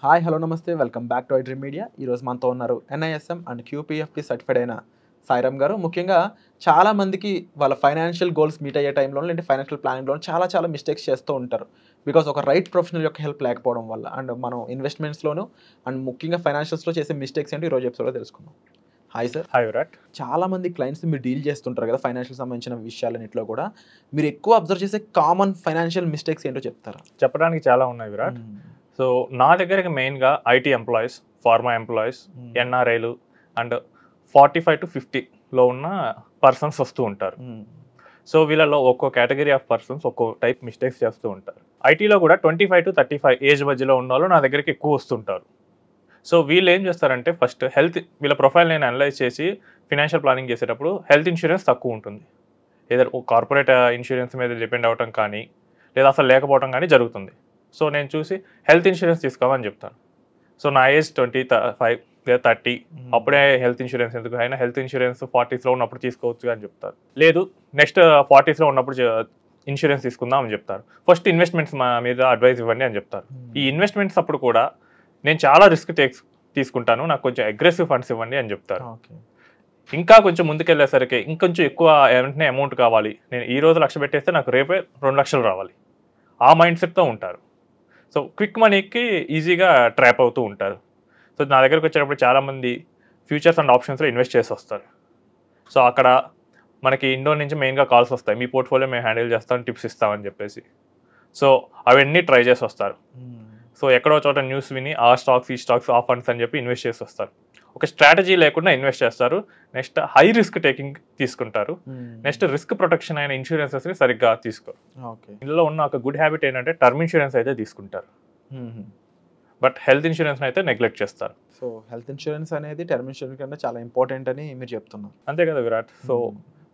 Hi hello నమస్తే welcome back to iDream media. ఈరోజు మనతో ఉన్నారు NISM అండ్ QPFP సర్టిఫైడ్ అయిన సాయిరామ్ గారు. ముఖ్యంగా చాలామందికి వాళ్ళ ఫైనాన్షియల్ గోల్స్ మీట్ అయ్యే టైంలో లేదంటే ఫైనాన్షియల్ ప్లానింగ్లో చాలా మిస్టేక్స్ చేస్తూ ఉంటారు. బికాస్ ఒక రైట్ ప్రొఫెషనల్ యొక్క హెల్ప్ లేకపోవడం వల్ల అండ్ మనం ఇన్వెస్ట్మెంట్స్లోను అండ్ ముఖ్యంగా ఫైనాన్షియల్స్లో చేసే మిస్టేక్స్ ఏంటి ఈరోజు ఎపిసోడ్లో తెలుసుకుందాం. Hi sir. హాయ్ విరాట్. చాలామంది క్లయింట్స్ మీరు డీల్ చేస్తుంటారు కదా ఫైనాన్షియల్ సంబంధించిన విషయాలన్నింటిలో కూడా. మీరు ఎక్కువ అబ్జర్వ్ చేసే కామన్ ఫైనాన్షియల్ మిస్టేక్స్ ఏంటో చెప్తారా? చెప్పడానికి చాలా ఉన్నాయి విరాట్. సో నా దగ్గరికి మెయిన్గా IT ఎంప్లాయీస్, ఫార్మా ఎంప్లాయీస్, NRIలు అండ్ 45 to 50లో ఉన్న పర్సన్స్ వస్తూ ఉంటారు. సో వీళ్ళలో ఒక్కో కేటగిరీ ఆఫ్ పర్సన్స్ ఒక్కో టైప్ మిస్టేక్స్ చేస్తూ ఉంటారు. ఐటీలో కూడా 25 to 35 ఏజ్ మధ్యలో ఉన్న వాళ్ళు నా దగ్గరికి ఎక్కువ వస్తుంటారు. సో వీళ్ళు ఏం చేస్తారంటే ఫస్ట్ వీళ్ళ ప్రొఫైల్ నేను అనలైజ్ చేసి ఫినాన్షియల్ ప్లానింగ్ చేసేటప్పుడు హెల్త్ ఇన్సూరెన్స్ తక్కువ ఉంటుంది. ఏదో కార్పొరేట్ ఇన్సూరెన్స్ మీద డిపెండ్ అవ్వటం కానీ లేదా అసలు లేకపోవడం కానీ జరుగుతుంది. సో నేను చూసి హెల్త్ ఇన్సూరెన్స్ తీసుకోమని చెప్తాను. సో నా ఏజ్ 25 లేదా 30, అప్పుడే హెల్త్ ఇన్సూరెన్స్ ఎందుకు, అయినా హెల్త్ ఇన్సూరెన్స్ 40స్లో ఉన్నప్పుడు తీసుకోవచ్చు అని చెప్తారు. లేదు నెక్స్ట్ 40స్లో ఉన్నప్పుడు ఇన్సూరెన్స్ తీసుకుందాం అని చెప్తారు. ఫస్ట్ ఇన్వెస్ట్మెంట్స్ మీద అడ్వైస్ ఇవ్వండి అని చెప్తారు. ఈ ఇన్వెస్ట్మెంట్స్ అప్పుడు కూడా నేను చాలా రిస్క్ తీసుకుంటాను, నాకు కొంచెం అగ్రెసివ్ ఫండ్స్ ఇవ్వండి అని చెప్తారు. ఇంకా కొంచెం ముందుకెళ్ళేసరికి ఇంకొంచెం ఎక్కువ వెంటనే అమౌంట్ కావాలి, నేను ఈ రోజు 1,00,000 పెట్టేస్తే నాకు రేపే 2,00,000 రావాలి, ఆ మైండ్ సెట్తో ఉంటారు. సో క్విక్ మనీకి ఈజీగా ట్రాప్ అవుతూ ఉంటారు. సో నా దగ్గరకు వచ్చేటప్పుడు చాలామంది ఫ్యూచర్స్ అండ్ ఆప్షన్స్లో ఇన్వెస్ట్ చేసి వస్తారు. సో అక్కడ మనకి ఇండోర్ నుంచి మెయిన్గా కాల్స్ వస్తాయి, మీ పోర్ట్ఫోలియో మేము హ్యాండిల్ చేస్తాం, టిప్స్ ఇస్తామని చెప్పేసి. సో అవన్నీ ట్రై చేసి వస్తారు. సో ఎక్కడో చోట న్యూస్ విని ఆ స్టాక్స్ ఈ స్టాక్స్ ఆ ఫండ్స్ అని చెప్పి ఇన్వెస్ట్ చేసి వస్తారు. ఒక స్ట్రాటజీ లేకుండా ఇన్వెస్ట్ చేస్తారు. నెక్స్ట్ హై రిస్క్ టేకింగ్ తీసుకుంటారు. నెక్స్ట్ రిస్క్ ప్రొటెక్షన్ అయిన ఇన్సూరెన్సెస్ని సరిగ్గా తీసుకోరు. ఇందులో ఉన్న ఒక గుడ్ హ్యాబిట్ ఏంటంటే టర్మ్ ఇన్సూరెన్స్ అయితే తీసుకుంటారు, బట్ హెల్త్ ఇన్సూరెన్స్ అయితే నెగ్లెక్ట్ చేస్తారు. సో హెల్త్ ఇన్సూరెన్స్ అనేది టర్మ్ ఇన్సూరెన్స్ కన్నా చాలా ఇంపార్టెంట్ అని మీరు చెప్తున్నారు. అంతే కదా విరాట్. సో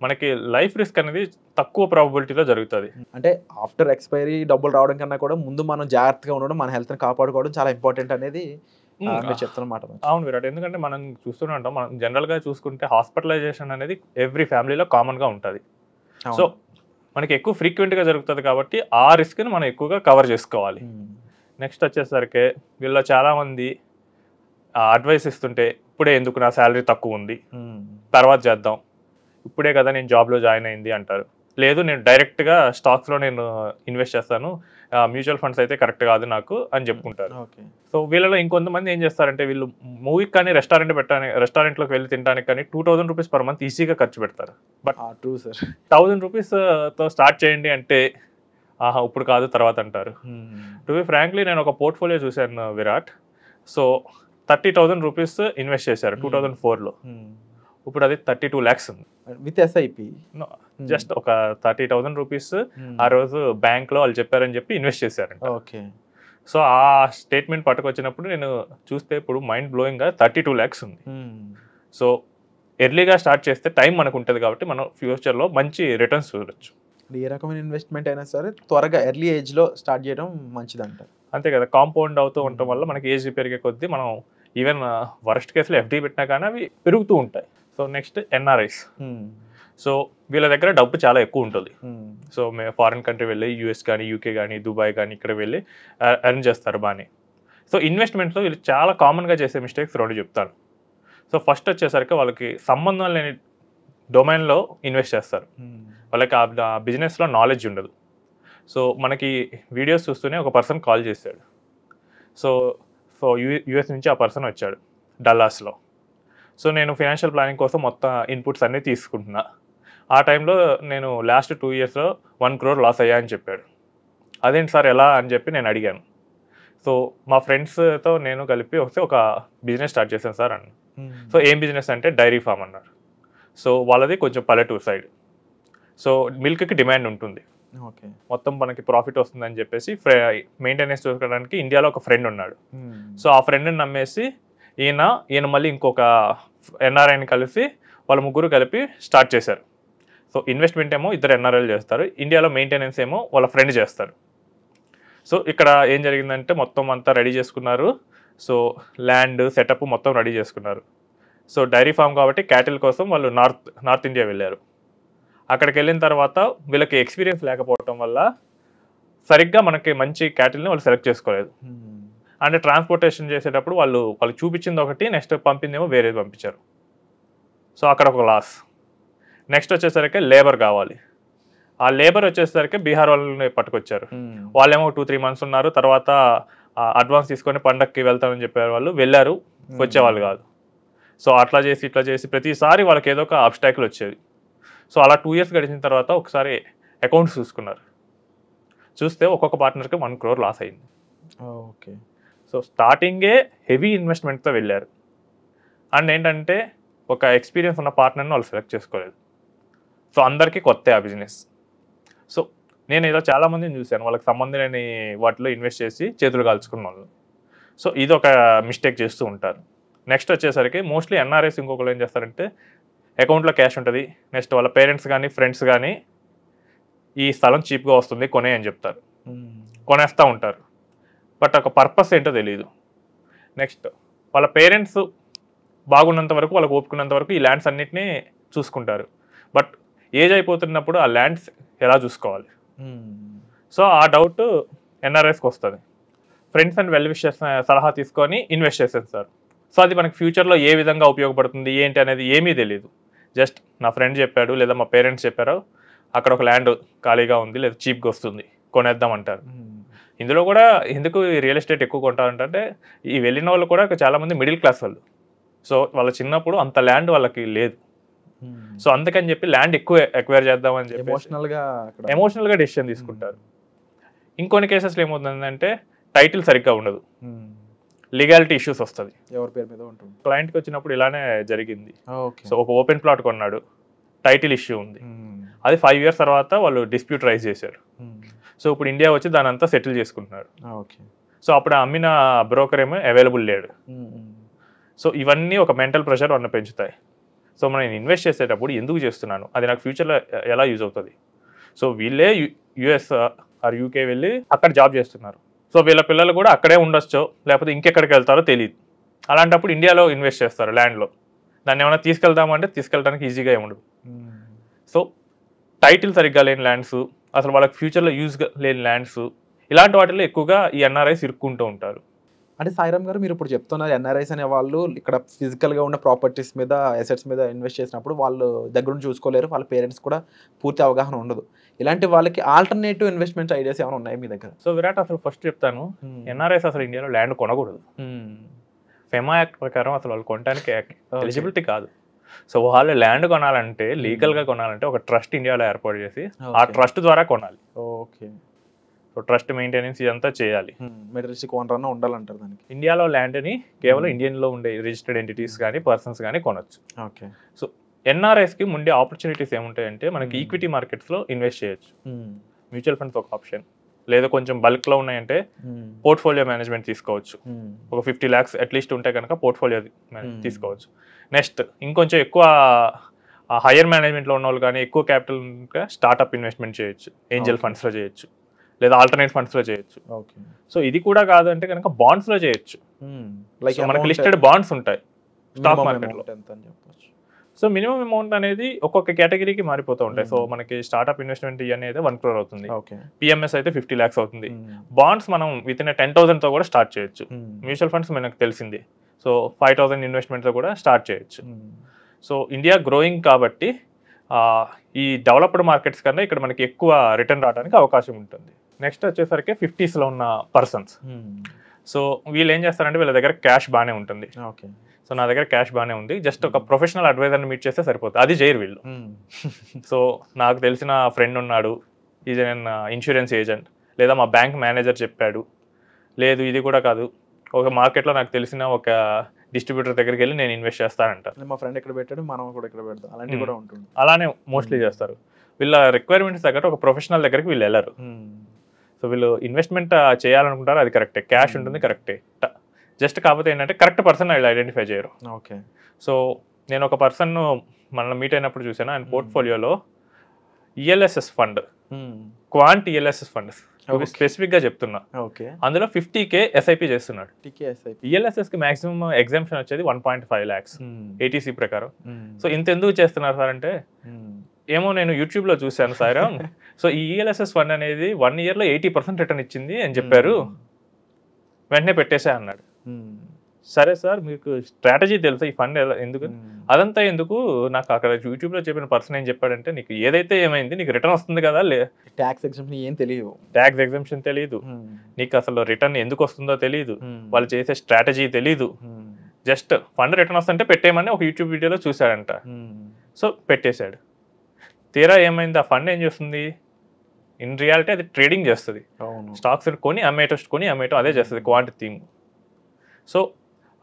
మనకి లైఫ్ రిస్క్ అనేది తక్కువ ప్రాబబిలిటీలో జరుగుతుంది. అంటే ఆఫ్టర్ ఎక్స్పైరీ డబ్బులు రావడం కన్నా కూడా ముందు మనం జాగ్రత్తగా ఉండడం, మన హెల్త్ని కాపాడుకోవడం చాలా ఇంపార్టెంట్ అనేది మీరు చెప్తున్నమాట. అవును విరాట్, ఎందుకంటే మనం చూస్తూనే ఉంటాం, మనం జనరల్గా చూసుకుంటే హాస్పిటలైజేషన్ అనేది ఎవ్రీ ఫ్యామిలీలో కామన్గా ఉంటుంది. సో మనకి ఎక్కువ ఫ్రీక్వెంట్గా జరుగుతుంది కాబట్టి ఆ రిస్క్ని మనం ఎక్కువగా కవర్ చేసుకోవాలి. నెక్స్ట్ వచ్చేసరికి వీళ్ళలో చాలామంది అడ్వైస్ ఇస్తుంటే ఇప్పుడే ఎందుకు, నా శాలరీ తక్కువ ఉంది, తర్వాత చేద్దాం, ఇప్పుడే కదా నేను జాబ్లో జాయిన్ అయింది అంటారు. లేదు నేను డైరెక్ట్గా స్టాక్స్లో నేను ఇన్వెస్ట్ చేస్తాను, మ్యూచువల్ ఫండ్స్ అయితే కరెక్ట్ కాదు నాకు అని చెప్పుకుంటారు. సో వీళ్ళలో ఇంకొంతమంది ఏం చేస్తారంటే వీళ్ళు మూవీకి కానీ రెస్టారెంట్లోకి వెళ్ళి తినడానికి కానీ 2,000 రూపీస్ పర్ మంత్ ఈజీగా ఖర్చు పెడతారు. బట్ 1,000 రూపీస్తో స్టార్ట్ చేయండి అంటే ఆహా ఇప్పుడు కాదు తర్వాత అంటారు. టు బి ఫ్రాంక్లీ నేను ఒక పోర్ట్ఫోలియో చూశాను విరాట్. సో 30,000 రూపీస్ ఇన్వెస్ట్ చేశారు 2004లో. ఇప్పుడు అది 32 lakhs ఉంది విత్ SIP. జస్ట్ ఒక 30,000 రూపీస్ ఆ రోజు బ్యాంక్లో వాళ్ళు చెప్పారని చెప్పి ఇన్వెస్ట్ చేశారంట. సో ఆ స్టేట్మెంట్ పట్టుకొచ్చినప్పుడు నేను చూస్తే ఇప్పుడు మైండ్ బ్లోయింగ్గా 32 lakhs ఉంది. సో ఎర్లీగా స్టార్ట్ చేస్తే టైం మనకు ఉంటుంది కాబట్టి మనం ఫ్యూచర్లో మంచి రిటర్న్స్ చూడొచ్చు. ఏ రకమైన ఇన్వెస్ట్మెంట్ అయినా సరే త్వరగా ఎర్లీ ఏజ్లో స్టార్ట్ చేయడం మంచిదంట. అంతే కదా, కాంపౌండ్ అవుతూ ఉండటం వల్ల మనకి ఏజ్ పెరిగే కొద్దీ మనం ఈవెన్ వరస్ట్ కేసులో FD పెట్టినా కానీ అవి పెరుగుతూ ఉంటాయి. So next NRIs. సో వీళ్ళ దగ్గర డబ్బు చాలా ఎక్కువ ఉంటుంది. సో మేము ఫారిన్ కంట్రీ వెళ్ళి US కానీ UK కానీ దుబాయ్ కానీ ఇక్కడ వెళ్ళి ఎర్న్ చేస్తారు బాగానే. సో ఇన్వెస్ట్మెంట్లో వీళ్ళు చాలా కామన్గా చేసే మిస్టేక్స్ 2 చెప్తాను. సో ఫస్ట్ వచ్చేసరికి వాళ్ళకి సంబంధం లేని డొమైన్లో ఇన్వెస్ట్ చేస్తారు. వాళ్ళకి ఆ బిజినెస్లో నాలెడ్జ్ ఉండదు. సో మనకి వీడియోస్ చూస్తూనే ఒక పర్సన్ కాల్ చేశాడు. సో US నుంచి ఆ పర్సన్ వచ్చాడు డల్లాస్లో. సో నేను ఫైనాన్షియల్ ప్లానింగ్ కోసం మొత్తం ఇన్పుట్స్ అన్నీ తీసుకుంటున్నా. ఆ టైంలో నేను లాస్ట్ 2 yearsలో 1 crore లాస్ అయ్యా అని చెప్పాడు. అదేంటి సార్ ఎలా అని చెప్పి నేను అడిగాను. సో మా ఫ్రెండ్స్తో నేను కలిపి ఒక బిజినెస్ స్టార్ట్ చేశాను సార్ అన్న. సో ఏం బిజినెస్ అంటే డైరీ ఫామ్ అన్నారు. సో వాళ్ళది కొంచెం పల్లెటూరు సైడ్. సో మిల్క్కి డిమాండ్ ఉంటుంది, మొత్తం మనకి ప్రాఫిట్ వస్తుందని చెప్పేసి మెయింటెనెన్స్ చూసుకోవడానికి ఇండియాలో ఒక ఫ్రెండ్ ఉన్నాడు. సో ఆ ఫ్రెండ్ని నమ్మేసి ఈయన మళ్ళీ ఇంకొక NRIని కలిసి వాళ్ళ ముగ్గురు కలిపి స్టార్ట్ చేశారు. సో ఇన్వెస్ట్మెంట్ ఏమో ఇద్దరు NRIలు చేస్తారు, ఇండియాలో మెయింటెనెన్స్ ఏమో వాళ్ళ ఫ్రెండ్ చేస్తారు. సో ఇక్కడ ఏం జరిగిందంటే మొత్తం అంతా రెడీ చేసుకున్నారు. సో ల్యాండ్ సెటప్ మొత్తం రెడీ చేసుకున్నారు. సో డైరీ ఫామ్ కాబట్టి క్యాటిల్ కోసం వాళ్ళు నార్త్ ఇండియా వెళ్ళారు. అక్కడికి వెళ్ళిన తర్వాత వీళ్ళకి ఎక్స్పీరియన్స్ లేకపోవటం వల్ల సరిగ్గా మనకి మంచి క్యాటిల్ని వాళ్ళు సెలెక్ట్ చేసుకోలేదు. అంటే ట్రాన్స్పోర్టేషన్ చేసేటప్పుడు వాళ్ళు చూపించింది ఒకటి, నెక్స్ట్ పంపిందేమో వేరేది పంపించారు. సో అక్కడ ఒక లాస్. నెక్స్ట్ వచ్చేసరికి లేబర్ కావాలి. ఆ లేబర్ వచ్చేసరికి బీహార్ వాళ్ళని పట్టుకొచ్చారు. వాళ్ళేమో 2-3 months ఉన్నారు, తర్వాత అడ్వాన్స్ తీసుకొని పండక్కి వెళ్తామని చెప్పారు. వాళ్ళు వెళ్ళారు, వచ్చేవాళ్ళు కాదు. సో అట్లా చేసి ఇట్లా చేసి ప్రతిసారి వాళ్ళకి ఏదో ఒక అబ్స్టాకిల్ వచ్చేది. సో అలా 2 years గడిచిన తర్వాత ఒకసారి అకౌంట్స్ చూసుకున్నారు. చూస్తే ఒక్కొక్క పార్ట్నర్కి 1 crore లాస్ అయింది. ఓకే. సో స్టార్టింగే హెవీ ఇన్వెస్ట్మెంట్తో వెళ్ళారు. అండ్ ఏంటంటే ఒక ఎక్స్పీరియన్స్ ఉన్న పార్ట్నర్ని వాళ్ళు సెలెక్ట్ చేసుకోలేదు. సో అందరికీ కొత్త ఆ బిజినెస్. సో నేను ఇలా చాలామందిని చూశాను, వాళ్ళకి సంబంధం లేని వాటిలో ఇన్వెస్ట్ చేసి చేతులు కాల్చుకున్న వాళ్ళు. సో ఇది ఒక మిస్టేక్ చేస్తూ ఉంటారు. నెక్స్ట్ వచ్చేసరికి మోస్ట్లీ ఎన్ఆర్ఐస్ ఇంకొకరు ఏం చేస్తారంటే అకౌంట్లో క్యాష్ ఉంటుంది, నెక్స్ట్ వాళ్ళ పేరెంట్స్ కానీ ఫ్రెండ్స్ కానీ ఈ స్థలం చీప్గా వస్తుంది కొనే అని చెప్తారు, కొనేస్తూ ఉంటారు. బట్ ఒక పర్పస్ ఏంటో తెలియదు. నెక్స్ట్ వాళ్ళ పేరెంట్స్ బాగున్నంత వరకు, వాళ్ళకి ఓపుకున్నంత వరకు ఈ ల్యాండ్స్ అన్నిటినీ చూసుకుంటారు. బట్ ఏజ్ అయిపోతున్నప్పుడు ఆ ల్యాండ్స్ ఎలా చూసుకోవాలి? సో ఆ డౌట్ ఎన్ఆర్ఐస్కి వస్తుంది. ఫ్రెండ్స్ అండ్ వెల్ విషర్స్ సలహా తీసుకొని ఇన్వెస్ట్ చేసేస్తారు. సో అది మనకి ఫ్యూచర్లో ఏ విధంగా ఉపయోగపడుతుంది ఏంటి అనేది ఏమీ తెలియదు. జస్ట్ నా ఫ్రెండ్ చెప్పాడు లేదా మా పేరెంట్స్ చెప్పారు, అక్కడ ఒక ల్యాండ్ ఖాళీగా ఉంది లేదా చీప్గా వస్తుంది కొనేద్దాం అంటారు. ఇందులో కూడా ఎందుకు రియల్ ఎస్టేట్ ఎక్కువ కొంటారంటే ఈ వెళ్ళిన వాళ్ళు కూడా చాలామంది మిడిల్ క్లాస్ వాళ్ళు. సో వాళ్ళ చిన్నప్పుడు అంత ల్యాండ్ వాళ్ళకి లేదు. సో అందుకని చెప్పి ల్యాండ్ ఎక్కువ ఎక్వైర్ చేద్దామని చెప్పి ఎమోషనల్గా డెసిషన్ తీసుకుంటారు. ఇంకొన్ని కేసెస్లో ఏమవుతుందంటే టైటిల్ సరిగ్గా ఉండదు, లీగాలిటీ ఇష్యూస్ వస్తుంది, ఎవరి పేరు మీద ఉంటుంది. క్లయింట్కి వచ్చినప్పుడు ఇలానే జరిగింది. సో ఒక ఓపెన్ ప్లాట్ కొన్నాడు, టైటిల్ ఇష్యూ ఉంది, అది 5 years తర్వాత వాళ్ళు డిస్ప్యూట్ రైజ్ చేశారు. సో ఇప్పుడు ఇండియా వచ్చి దాని అంతా సెటిల్ చేసుకుంటున్నారు. సో అప్పుడు అమ్మిన బ్రోకర్ ఏమో అవైలబుల్ లేడు. సో ఇవన్నీ ఒక మెంటల్ ప్రెషర్ వాళ్ళని పెంచుతాయి. సో మనం ఇన్వెస్ట్ చేసేటప్పుడు ఎందుకు చేస్తున్నాను, అది నాకు ఫ్యూచర్లో ఎలా యూజ్ అవుతుంది? సో వీళ్ళే యుఎస్ ఆర్ యూకే వెళ్ళి అక్కడ జాబ్ చేస్తున్నారు. సో వీళ్ళ పిల్లలు కూడా అక్కడే ఉండొచ్చో లేకపోతే ఇంకెక్కడికి వెళ్తారో తెలియదు. అలాంటప్పుడు ఇండియాలో ఇన్వెస్ట్ చేస్తారు ల్యాండ్లో. దాన్ని ఏమైనా తీసుకెళ్తామంటే తీసుకెళ్ళడానికి ఈజీగా ఏముండదు. సో టైటిల్ సరిగ్గా లేని ల్యాండ్స్, అసలు వాళ్ళకి ఫ్యూచర్లో యూజ్ లేని ల్యాండ్స్, ఇలాంటి వాటిలో ఎక్కువగా ఈ ఎన్ఆర్ఐస్ ఇరుక్కుంటూ ఉంటారు. అంటే సాయిరామ్ గారు, మీరు ఇప్పుడు చెప్తున్నారు ఎన్ఆర్ఐస్ అనే వాళ్ళు ఇక్కడ ఫిజికల్గా ఉన్న ప్రాపర్టీస్ మీద, అసెట్స్ మీద ఇన్వెస్ట్ చేసినప్పుడు వాళ్ళు దగ్గరుండి చూసుకోలేరు, వాళ్ళ పేరెంట్స్ కూడా పూర్తి అవగాహన ఉండదు. ఇలాంటి వాళ్ళకి ఆల్టర్నేటివ్ ఇన్వెస్ట్మెంట్ ఐడియాస్ ఏమైనా ఉన్నాయి మీ దగ్గర? సో విరాట్, అసలు ఫస్ట్ చెప్తాను, ఎన్ఆర్ఐస్ అసలు ఇండియాలో ల్యాండ్ కొనకూడదు. ఫెమా యాక్ట్ ప్రకారం అసలు వాళ్ళు కొనడానికి ఎలిజిబిలిటీ కాదు. సో వాళ్ళు ల్యాండ్ కొనాలంటే, లీగల్గా కొనాలంటే ఒక ట్రస్ట్ ఇండియాలో ఏర్పాటు చేసి ఆ ట్రస్ట్ ద్వారా కొనాలి. ఓకే. సో ట్రస్ట్ మెయింటెనెన్స్ ఇదంతా చేయాలి. మెటీరియల్స్టిక్ ఓనర్ అన్న ఉండాలంటారు దానికి. ఇండియాలో ల్యాండ్ని కేవలం ఇండియన్లో ఉండే రిజిస్టర్డ్ ఎంటిటీస్ కానీ పర్సన్స్ కానీ కొనొచ్చు. ఓకే. సో ఎన్ఆర్ఐస్కి ఉండే ఆపర్చునిటీస్ ఏముంటాయంటే, మనకి ఈక్విటీ మార్కెట్స్లో ఇన్వెస్ట్ చేయొచ్చు. మ్యూచువల్ ఫండ్స్ ఒక ఆప్షన్, లేదా కొంచెం బల్క్లో ఉన్నాయంటే పోర్ట్ఫోలియో మేనేజ్మెంట్ తీసుకోవచ్చు. ఒక 50 lakhs అట్లీస్ట్ ఉంటే కనుక పోర్ట్ఫోలియో తీసుకోవచ్చు. నెక్స్ట్ ఇంకొంచెం ఎక్కువ హయ్యర్ మేనేజ్మెంట్లో ఉన్న వాళ్ళు కానీ ఎక్కువ క్యాపిటల్ స్టార్ట్అప్ ఇన్వెస్ట్మెంట్ చేయొచ్చు, ఏంజల్ ఫండ్స్లో చేయొచ్చు, లేదా ఆల్టర్నేట్ ఫండ్స్లో చేయొచ్చు. సో ఇది కూడా కాదు అంటే కనుక బాండ్స్లో చేయొచ్చు. మనకి లిస్టెడ్ బాండ్స్ ఉంటాయి స్టాక్ మార్కెట్లో. సో మినిమం అమౌంట్ అనేది ఒక్కొక్క కేటగిరీకి మారిపోతూ ఉంటాయి. సో మనకి స్టార్ట్అప్ ఇన్వెస్ట్మెంట్ అనేది 1 crore అవుతుంది, పిఎంఎస్ అయితే 50 lakhs అవుతుంది. బాండ్స్ మనం విత్ ఇన్ 10,000తో కూడా స్టార్ట్ చేయొచ్చు. మ్యూచువల్ ఫండ్స్ మనకు తెలిసింది, సో 5,000 ఇన్వెస్ట్మెంట్తో కూడా స్టార్ట్ చేయొచ్చు. సో ఇండియా గ్రోయింగ్ కాబట్టి ఈ డెవలప్డ్ మార్కెట్స్ కన్నా ఇక్కడ మనకి ఎక్కువ రిటర్న్ రావడానికి అవకాశం ఉంటుంది. నెక్స్ట్ వచ్చేసరికి 50sలో ఉన్న పర్సన్స్. సో వీళ్ళు ఏం చేస్తారంటే, వీళ్ళ దగ్గర క్యాష్ బాగానే ఉంటుంది. సో నా దగ్గర క్యాష్ బాగానే ఉంది, జస్ట్ ఒక ప్రొఫెషనల్ అడ్వైజర్ని మీట్ చేస్తే సరిపోతుంది. అది చేయరు వీళ్ళు. సో నాకు తెలిసిన ఫ్రెండ్ ఉన్నాడు, ఈజ్ అన్ ఇన్సూరెన్స్ ఏజెంట్, లేదా మా బ్యాంక్ మేనేజర్ చెప్పాడు, లేదు ఇది కూడా కాదు, ఒక మార్కెట్లో నాకు తెలిసిన ఒక డిస్ట్రిబ్యూటర్ దగ్గరికి వెళ్ళి నేను ఇన్వెస్ట్ చేస్తానంట. మా ఫ్రెండ్ ఎక్కడ పెట్టాడు, మనం కూడా ఇక్కడ పెడతాం, అలాంటివి కూడా ఉంటుంది. అలానే మోస్ట్లీ చేస్తారు. వీళ్ళ రిక్వైర్మెంట్స్ దగ్గర ఒక ప్రొఫెషనల్ దగ్గరికి వీళ్ళు వెళ్ళరు. సో వీళ్ళు ఇన్వెస్ట్మెంట్ చేయాలనుకుంటారు, అది కరెక్టే, క్యాష్ ఉంటుంది కరెక్టే, జస్ట్ కాకపోతే ఏంటంటే కరెక్ట్ పర్సన్ వీళ్ళు ఐడెంటిఫై చేయరు. ఓకే. సో నేను ఒక పర్సన్ మనల్ని మీట్ అయినప్పుడు చూసాను, ఆయన పోర్ట్ఫోలియోలో ELSS fund, quant ELSS fund స్పెసిఫిక్గా చెప్తున్నా, అందులో 50K ఎస్ఐపి చేస్తున్నాడు. ఈఎల్ఎస్ఎస్కి మాక్సిమం ఎగ్జామ్షన్ వచ్చేది 1.5 lakhs ఏటీసీ ప్రకారం. సో ఇంత ఎందుకు చేస్తున్నారు సార్ అంటే, ఏమో నేను యూట్యూబ్లో చూశాను సాయిరామ్, సో ఈ ఈఎల్ఎస్ఎస్ ఫండ్ అనేది 1 yearలో 80% రిటర్న్ ఇచ్చింది అని చెప్పారు, వెంటనే పెట్టేసే అన్నాడు. సరే సార్ మీకు స్ట్రాటజీ తెలుసా ఈ ఫండ్ ఎందుకు అదంతా ఎందుకు, నాకు అక్కడ యూట్యూబ్లో చెప్పిన పర్సన్ ఏం చెప్పాడంటే నీకు ఏదైతే ఏమైంది నీకు రిటర్న్ వస్తుంది కదా, ట్యాక్స్ ఎగ్జంప్షన్ ఏం తెలియదు, ట్యాక్స్ ఎగ్జంప్షన్ తెలియదు, నీకు అసలు రిటర్న్ ఎందుకు వస్తుందో తెలియదు, వాళ్ళు చేసే స్ట్రాటజీ తెలీదు, జస్ట్ ఫండ్ రిటర్న్ వస్తుంటే పెట్టేయమని ఒక యూట్యూబ్ వీడియోలో చూశాడంట. సో పెట్టేశాడు. తీరా ఏమైంది, ఆ ఫండ్ ఏం చేస్తుంది, ఇన్ రియాలిటీ అది ట్రేడింగ్ చేస్తుంది, స్టాక్స్ కొని అమ్మేయటం అదే చేస్తుంది క్వాంటిటీ థీమ్. సో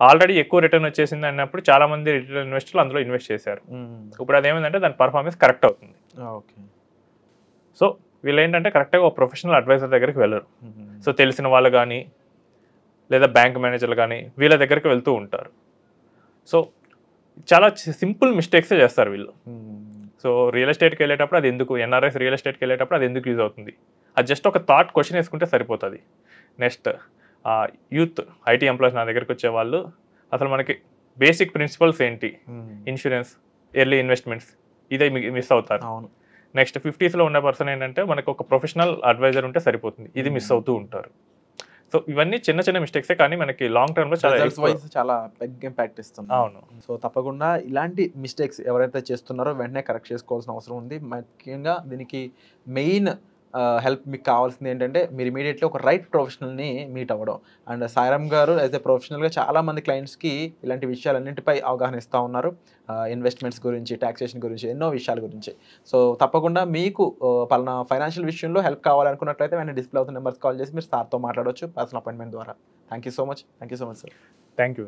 ఆల్రెడీ ఎక్కువ రిటర్న్ వచ్చేసింది అన్నప్పుడు చాలా మంది రిటైల్ ఇన్వెస్టర్లు అందులో ఇన్వెస్ట్ చేశారు. ఇప్పుడు అదేమైందంటే దాని పర్ఫార్మెన్స్ కరెక్ట్ అవుతుంది. సో వీళ్ళు ఏంటంటే కరెక్ట్గా ఒక ప్రొఫెషనల్ అడ్వైజర్ దగ్గరికి వెళ్ళరు. సో తెలిసిన వాళ్ళు కానీ లేదా బ్యాంక్ మేనేజర్లు కానీ వీళ్ళ దగ్గరికి వెళ్తూ ఉంటారు. సో చాలా సింపుల్ మిస్టేక్సే చేస్తారు వీళ్ళు. సో రియల్ ఎస్టేట్కి వెళ్ళేటప్పుడు అది ఎందుకు, ఎన్ఆర్ఎస్ రియల్ ఎస్టేట్కి వెళ్ళేటప్పుడు అది ఎందుకు యూజ్ అవుతుంది, అది జస్ట్ ఒక థాట్ క్వశ్చన్ వేసుకుంటే సరిపోతుంది. నెక్స్ట్ యూత్ ఐటీ ఎంప్లాయీస్ నా దగ్గరికి వచ్చే వాళ్ళు అసలు మనకి బేసిక్ ప్రిన్సిపల్స్ ఏంటి, ఇన్సూరెన్స్, ఎర్లీ ఇన్వెస్ట్మెంట్స్, ఇదే మిస్ అవుతారు. నెక్స్ట్ 50స్లో ఉన్న పర్సన్ ఏంటంటే మనకు ఒక ప్రొఫెషనల్ అడ్వైజర్ ఉంటే సరిపోతుంది, ఇది మిస్ అవుతూ ఉంటారు. సో ఇవన్నీ చిన్న చిన్న మిస్టేక్సే కానీ మనకి లాంగ్ టర్మ్లో చాలా బిగ్ ఇంపాక్ట్ ఇస్తుంది. అవును. సో తప్పకుండా ఇలాంటి మిస్టేక్స్ ఎవరైతే చేస్తున్నారో వెంటనే కరెక్ట్ చేసుకోవాల్సిన అవసరం ఉంది. ముఖ్యంగా దీనికి మెయిన్ హెల్ప్ మీకు కావాల్సింది ఏంటంటే మీరు ఇమీడియట్లీ ఒక రైట్ ప్రొఫెషనల్ని మీట్ అవ్వడం. అండ్ సాయిరామ్ గారు యాజ్ ఎ ప్రొఫెషనల్గా చాలామంది క్లయింట్స్కి ఇలాంటి విషయాలన్నింటిపై అవగాహన ఇస్తూ ఉన్నారు. ఇన్వెస్ట్మెంట్స్ గురించి, ట్యాక్సేషన్ గురించి, ఎన్నో విషయాల గురించి. సో తప్పకుండా మీకు పలానా ఫైనాన్షియల్ విషయంలో హెల్ప్ కావాలనుకున్నట్లయితే వెంటనే డిస్ప్లే అవుతున్న నెంబర్స్ కాల్ చేసి మీరు సార్తో మాట్లాడవచ్చు పర్సనల్ అపాయింట్మెంట్ ద్వారా. Thank you so much sir. Thank you.